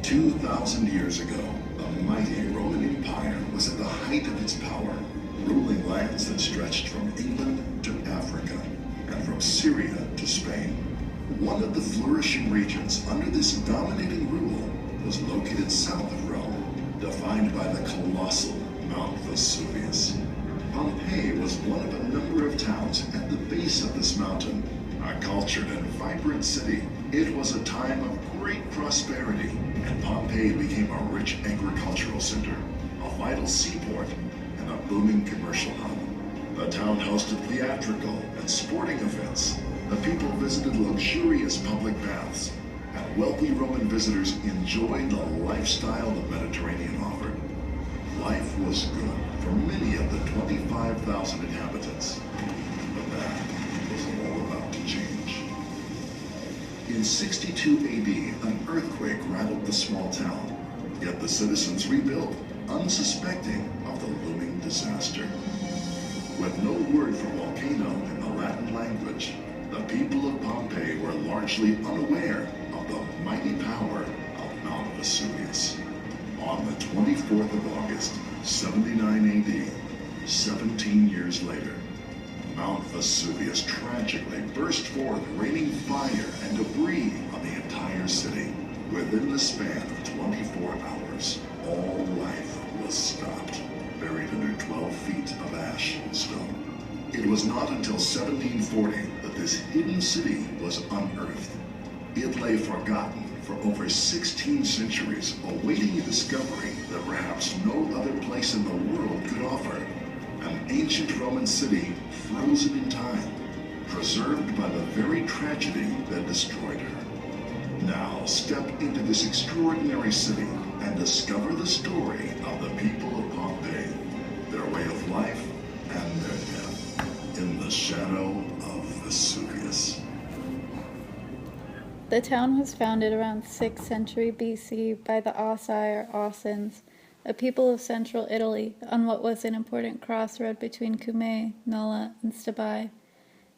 2,000 years ago, the mighty Roman Empire was at the height of its power, ruling lands that stretched from England to Africa and from Syria to Spain. One of the flourishing regions under this dominating rule was located south of Rome, defined by the colossal Mount Vesuvius. Pompeii was one of a number of towns at the base of this mountain. A cultured and vibrant city, it was a time of great prosperity, and Pompeii became a rich agricultural center, a vital seaport, and a booming commercial hub. The town hosted theatrical and sporting events. The people visited luxurious public baths, and wealthy Roman visitors enjoyed the lifestyle the Mediterranean offered. Life was good for many of the 25,000 inhabitants, but that was all about to change. In 62 AD, an earthquake rattled the small town, yet the citizens rebuilt, unsuspecting of the looming disaster. With no word for volcano in the Latin language, the people of Pompeii were largely unaware of the mighty power of Mount Vesuvius. On the 24th of August, 79 AD, 17 years later, Mount Vesuvius tragically burst forth, raining fire and debris on the entire city. Within the span of 24 hours, all life was stopped, buried under 12 feet of ash and stone. It was not until 1740 that this hidden city was unearthed. It lay forgotten for over 16 centuries, awaiting a discovery that perhaps no other place in the world could offer. An ancient Roman city frozen in time, preserved by the very tragedy that destroyed her. Now step into this extraordinary city and discover the story of the people of Pompeii, their way of life and their death, in the shadow of Vesuvius. The town was founded around 6th century BC by the Ossi or Ossans, a people of central Italy, on what was an important crossroad between Cumae, Nola, and Stabai.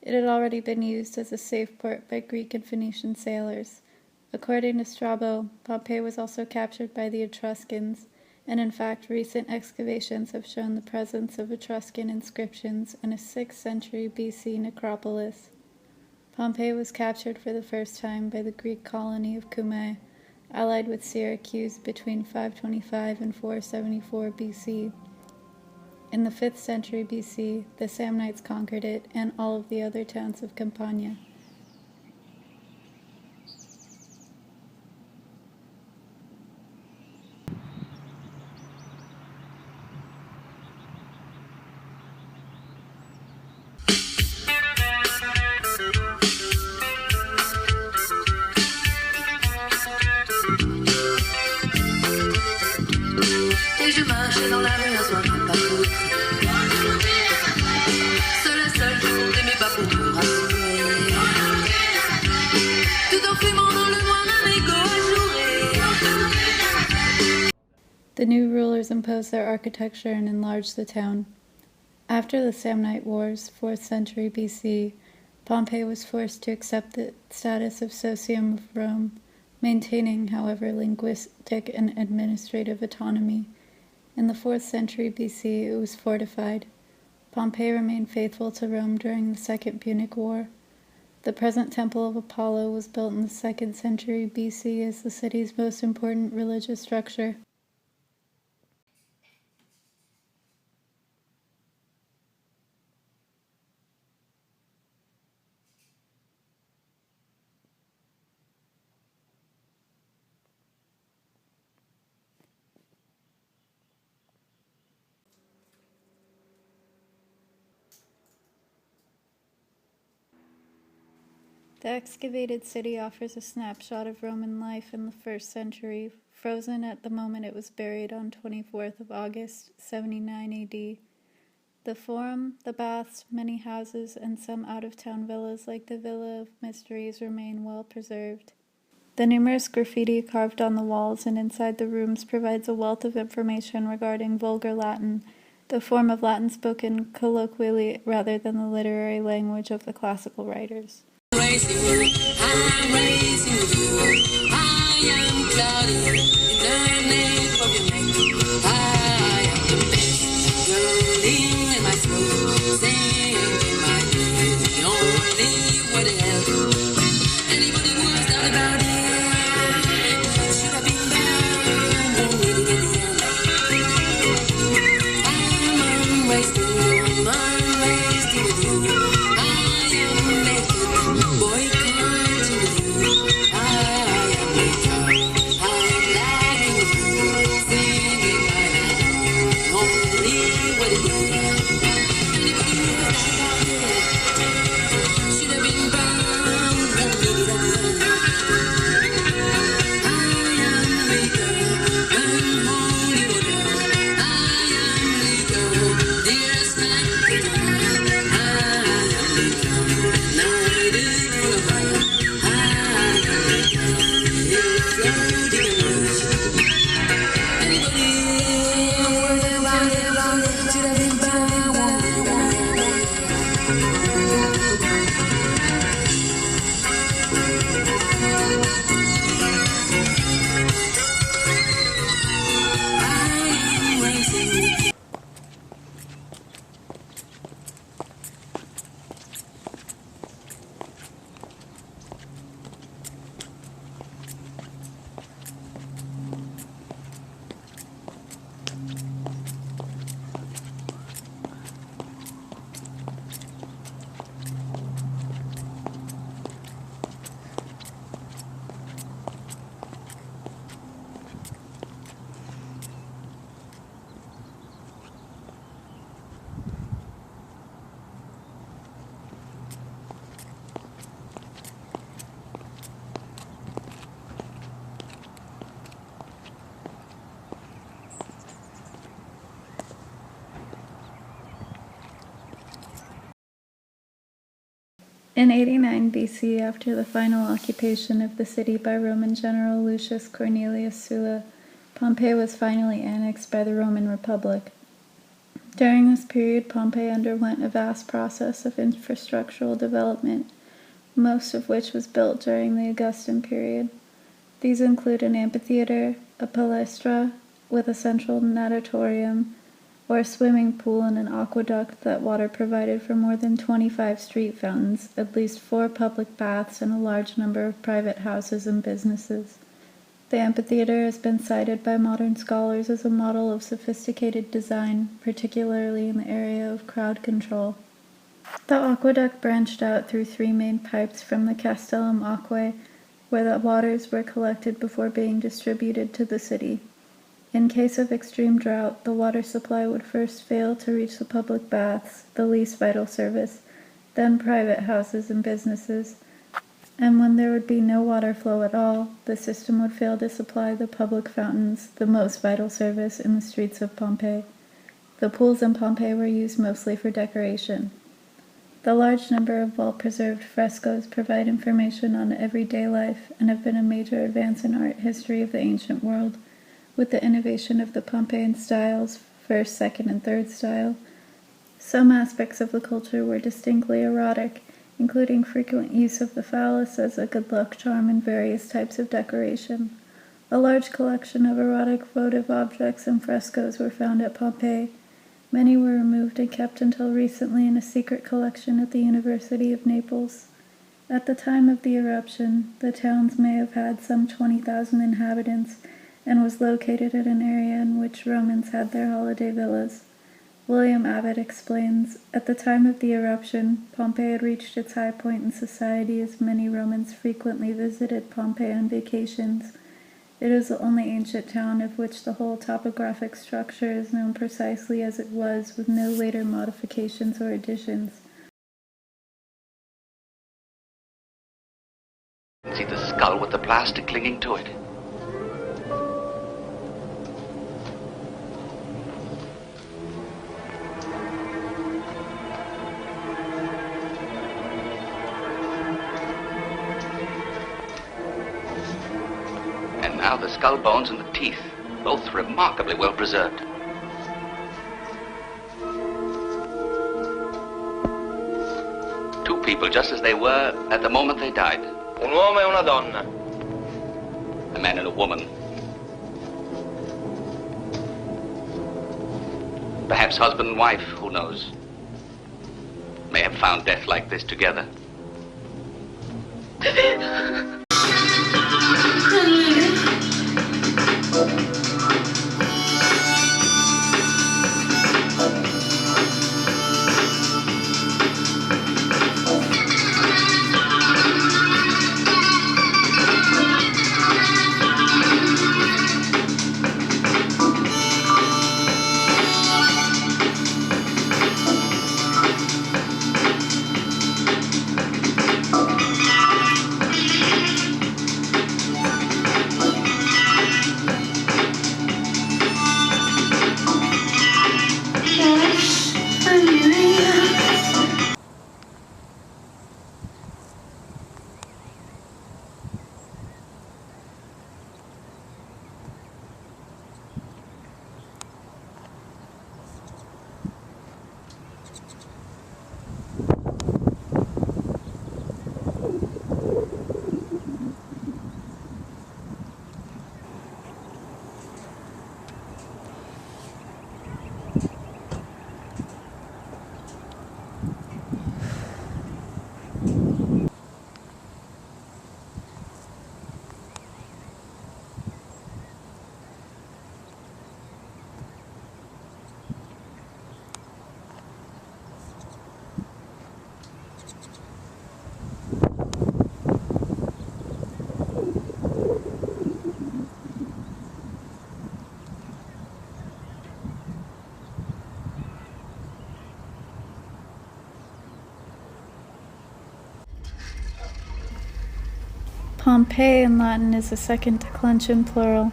It had already been used as a safe port by Greek and Phoenician sailors. According to Strabo, Pompeii was also captured by the Etruscans, and in fact recent excavations have shown the presence of Etruscan inscriptions in a 6th century BC necropolis. Pompeii was captured for the first time by the Greek colony of Cumae, allied with Syracuse between 525 and 474 BC. In the 5th century BC, the Samnites conquered it and all of the other towns of Campania. Et je marchais dans la rue un soir pas tout. Seule à seule, je comptais mes pas pour me rassurer. Tout en fumant dans le noir un mégot ajouré. The new rulers imposed their architecture and enlarged the town. After the Samnite Wars, 4th century BC, Pompeii was forced to accept the status of socium of Rome, maintaining, however, linguistic and administrative autonomy. In the 4th century BC, it was fortified. Pompeii remained faithful to Rome during the Second Punic War. The present Temple of Apollo was built in the 2nd century BC as the city's most important religious structure. The excavated city offers a snapshot of Roman life in the 1st century, frozen at the moment it was buried on 24th of August, 79 AD. The Forum, the baths, many houses, and some out-of-town villas like the Villa of Mysteries remain well preserved. The numerous graffiti carved on the walls and inside the rooms provides a wealth of information regarding Vulgar Latin, the form of Latin spoken colloquially rather than the literary language of the classical writers. I'm racing with you, I am cloudy. In 89 BC, after the final occupation of the city by Roman general Lucius Cornelius Sulla, Pompeii was finally annexed by the Roman Republic. During this period, Pompeii underwent a vast process of infrastructural development, most of which was built during the Augustan period. These include an amphitheater, a palaestra with a central natatorium, or a swimming pool, and an aqueduct that water provided for more than 25 street fountains, at least 4 public baths, and a large number of private houses and businesses. The amphitheater has been cited by modern scholars as a model of sophisticated design, particularly in the area of crowd control. The aqueduct branched out through 3 main pipes from the Castellum Aquae, where the waters were collected before being distributed to the city. In case of extreme drought, the water supply would first fail to reach the public baths, the least vital service, then private houses and businesses, and when there would be no water flow at all, the system would fail to supply the public fountains, the most vital service in the streets of Pompeii. The pools in Pompeii were used mostly for decoration. The large number of well-preserved frescoes provide information on everyday life and have been a major advance in art history of the ancient world. With the innovation of the Pompeian styles, first, second, and third style, some aspects of the culture were distinctly erotic, including frequent use of the phallus as a good luck charm in various types of decoration. A large collection of erotic votive objects and frescoes were found at Pompeii. Many were removed and kept until recently in a secret collection at the University of Naples. At the time of the eruption, the towns may have had some 20,000 inhabitants, and was located at an area in which Romans had their holiday villas. William Abbott explains, at the time of the eruption, Pompeii had reached its high point in society as many Romans frequently visited Pompeii on vacations. It is the only ancient town of which the whole topographic structure is known precisely as it was, with no later modifications or additions. See the skull with the plastic clinging to it. And now the skull bones and the teeth, both remarkably well preserved. Two people just as they were at the moment they died. Un uomo e una donna. A man and a woman. Perhaps husband and wife, who knows? May have found death like this together. Pompeii in Latin is a second declension plural.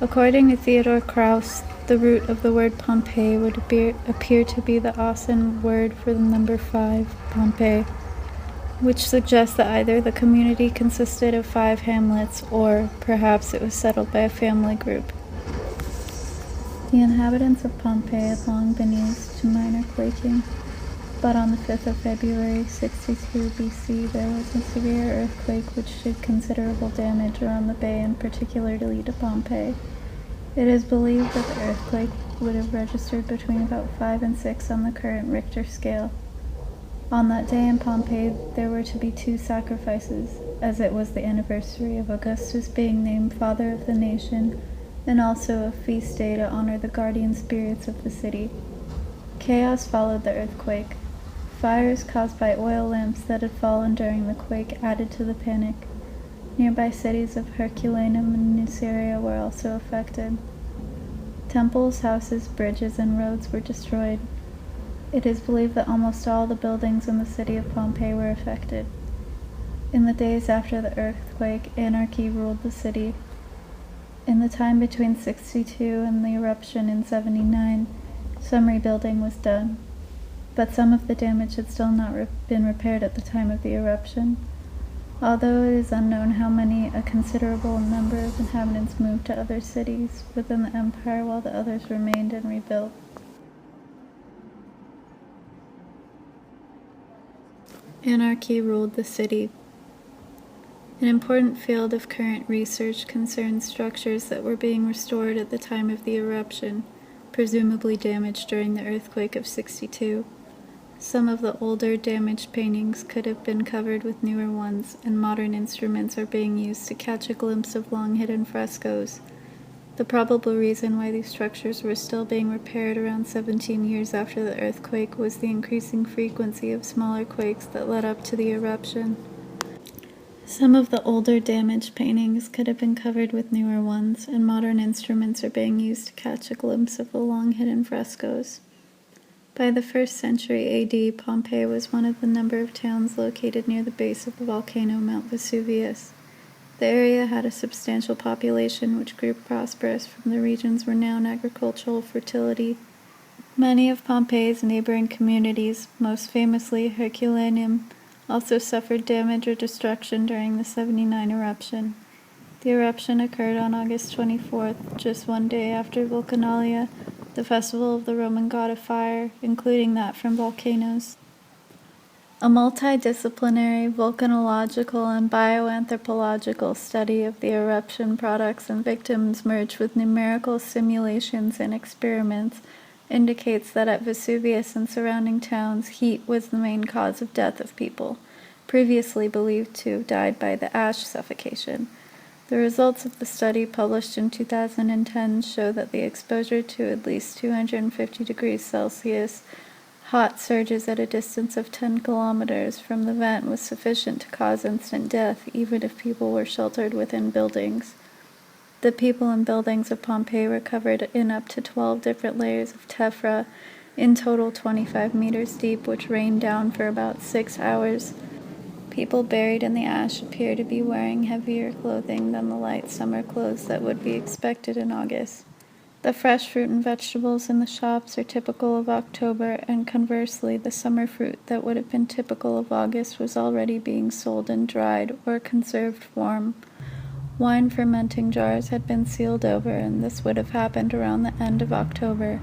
According to Theodore Krauss, the root of the word Pompeii would appear to be the Austrian word for the number 5, Pompeii, which suggests that either the community consisted of 5 hamlets or perhaps it was settled by a family group. The inhabitants of Pompeii had long been used to minor quaking, but on the 5th of February 62 BC there was a severe earthquake which did considerable damage around the bay and particularly to Pompeii. It is believed that the earthquake would have registered between about 5 and 6 on the current Richter scale. On that day in Pompeii there were to be 2 sacrifices, as it was the anniversary of Augustus being named Father of the Nation, and also a feast day to honor the guardian spirits of the city. Chaos followed the earthquake. Fires caused by oil lamps that had fallen during the quake added to the panic. Nearby cities of Herculaneum and Nuceria were also affected. Temples, houses, bridges, and roads were destroyed. It is believed that almost all the buildings in the city of Pompeii were affected. In the days after the earthquake, anarchy ruled the city. In the time between 62 and the eruption in 79, some rebuilding was done, but some of the damage had still not been repaired at the time of the eruption. Although it is unknown how many, a considerable number of inhabitants moved to other cities within the empire while the others remained and rebuilt. Anarchy ruled the city. An important field of current research concerns structures that were being restored at the time of the eruption, presumably damaged during the earthquake of 62. Some of the older, damaged paintings could have been covered with newer ones, and modern instruments are being used to catch a glimpse of long-hidden frescoes. The probable reason why these structures were still being repaired around 17 years after the earthquake was the increasing frequency of smaller quakes that led up to the eruption. Some of the older damaged paintings could have been covered with newer ones, and modern instruments are being used to catch a glimpse of the long-hidden frescoes. By the 1st century AD, Pompeii was one of the number of towns located near the base of the volcano Mount Vesuvius. The area had a substantial population which grew prosperous from the region's renowned agricultural fertility. Many of Pompeii's neighboring communities, most famously Herculaneum, also suffered damage or destruction during the 79 eruption. The eruption occurred on August 24th, just one day after Vulcanalia, the festival of the Roman god of fire, including that from volcanoes. A multidisciplinary volcanological and bioanthropological study of the eruption products and victims merged with numerical simulations and experiments indicates that at Vesuvius and surrounding towns, heat was the main cause of death of people, previously believed to have died by the ash suffocation. The results of the study, published in 2010, show that the exposure to at least 250 degrees Celsius hot surges at a distance of 10 kilometers from the vent was sufficient to cause instant death, even if people were sheltered within buildings. The people in buildings of Pompeii were covered in up to 12 different layers of tephra, in total 25 meters deep, which rained down for about 6 hours. People buried in the ash appear to be wearing heavier clothing than the light summer clothes that would be expected in August. The fresh fruit and vegetables in the shops are typical of October, and conversely, the summer fruit that would have been typical of August was already being sold in dried or conserved form. Wine fermenting jars had been sealed over, and this would have happened around the end of October.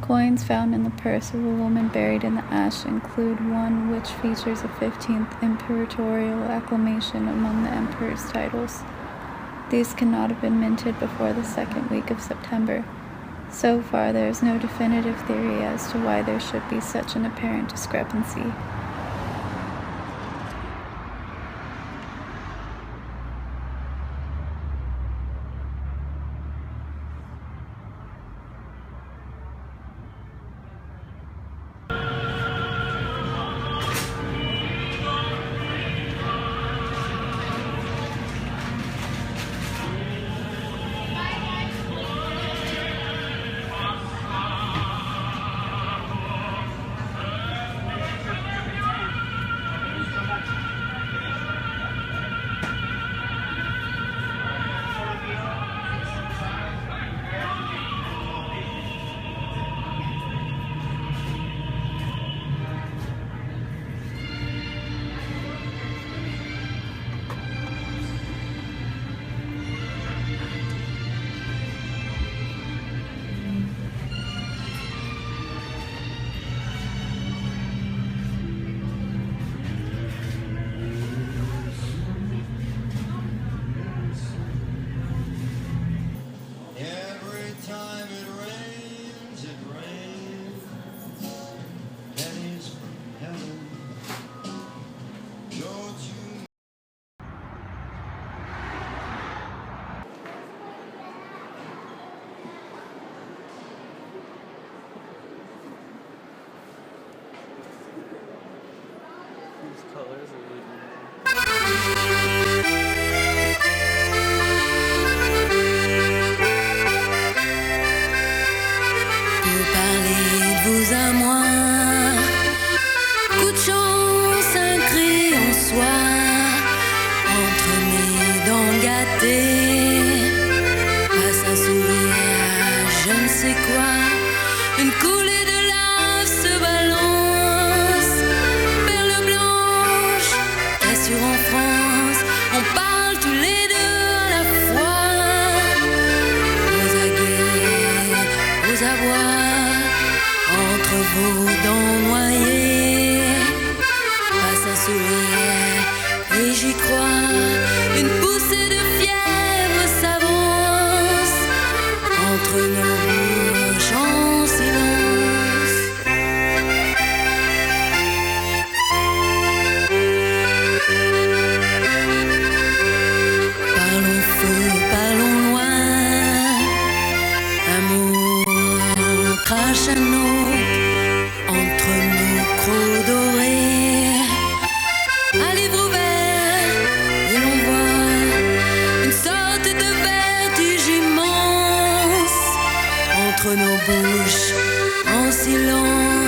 Coins found in the purse of a woman buried in the ash include one which features a 15th imperatorial acclamation among the emperor's titles. These cannot have been minted before the 2nd week of September. So far, there is no definitive theory as to why there should be such an apparent discrepancy. vaudant noyé passe un sourire et j'y crois. Une poussée de fièvre s'avance entre nos bouches en silence. Parlons feu, parlons loin, amour crache un autre entre nos crocs dorés. Un livre ouvert et l'on voit une sorte de vertige immense entre nos bouches en silence.